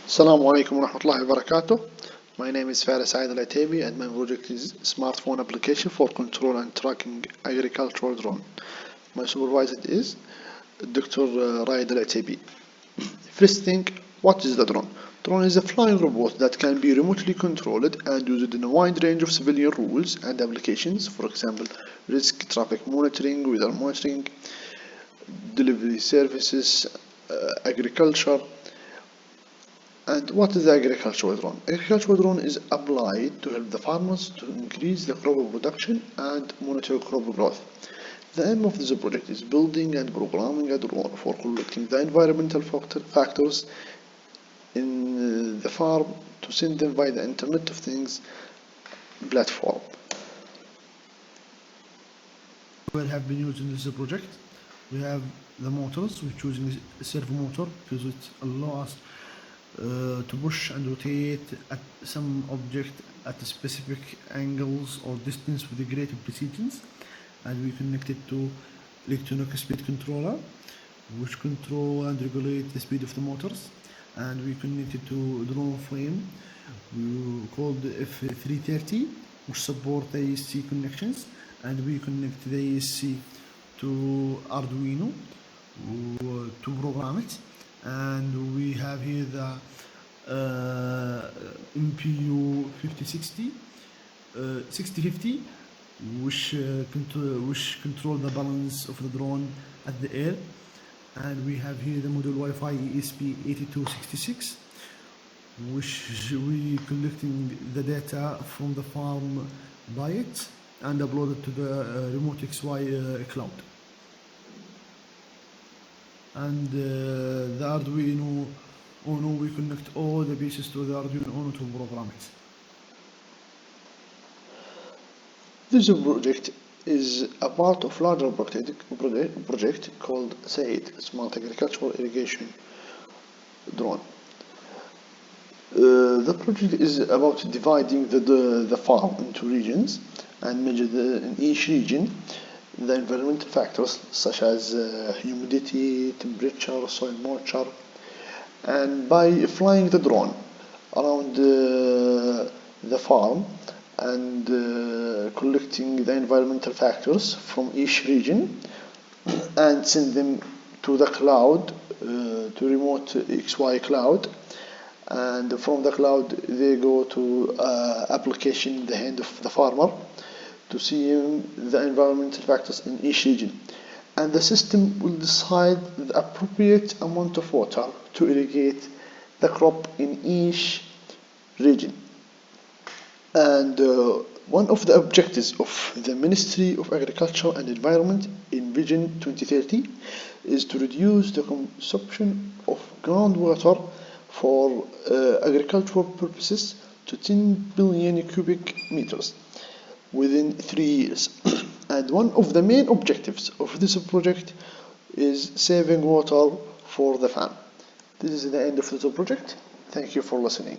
Assalamu alaikum wa rahmatullahi wa barakatuh. My name is Faris Said Al-Ataibi and my project is smartphone application for control and tracking agricultural drone. My supervisor is Dr. RIYADH Al-Ataibi. First thing, what is the drone? Drone is a flying robot that can be remotely controlled and used in a wide range of civilian rules and applications, for example, risk, traffic monitoring, weather monitoring, delivery services, agriculture. And what is the agricultural drone? Agricultural drone is applied to help the farmers to increase the crop production and monitor crop growth. The aim of this project is building and programming a drone for collecting the environmental factors in the farm to send them via the Internet of Things platform. We have been using this project. We have the motors. We're choosing a servo motor because it allows us to push and rotate at some object at specific angles or distance with a greater precision, and we connect it to electronic speed controller which control and regulate the speed of the motors, and we connect it to drone frame called F330 which support the AC connections, and we connect the AC to Arduino to program it. And we have here the MPU 6050 which control the balance of the drone at the air. And we have here the module Wi-Fi ESP8266 which we collecting the data from the farm by it and upload it to the remote XY cloud. And the Arduino Uno, we connect all the pieces to the Arduino Uno to program it. This project is a part of larger project called SAID, Smart Agricultural Irrigation Drone. The project is about dividing the farm into regions and measure in each region the environmental factors such as humidity, temperature, soil moisture, and by flying the drone around the farm and collecting the environmental factors from each region and send them to the cloud, to remote XY cloud, and from the cloud they go to application in the hand of the farmer to see the environmental factors in each region, and the system will decide the appropriate amount of water to irrigate the crop in each region. And one of the objectives of the Ministry of Agriculture and Environment in Vision 2030 is to reduce the consumption of groundwater for agricultural purposes to 10 billion cubic meters within 3 years. And one of the main objectives of this project is saving water for the farm. This is the end of the project. Thank you for listening.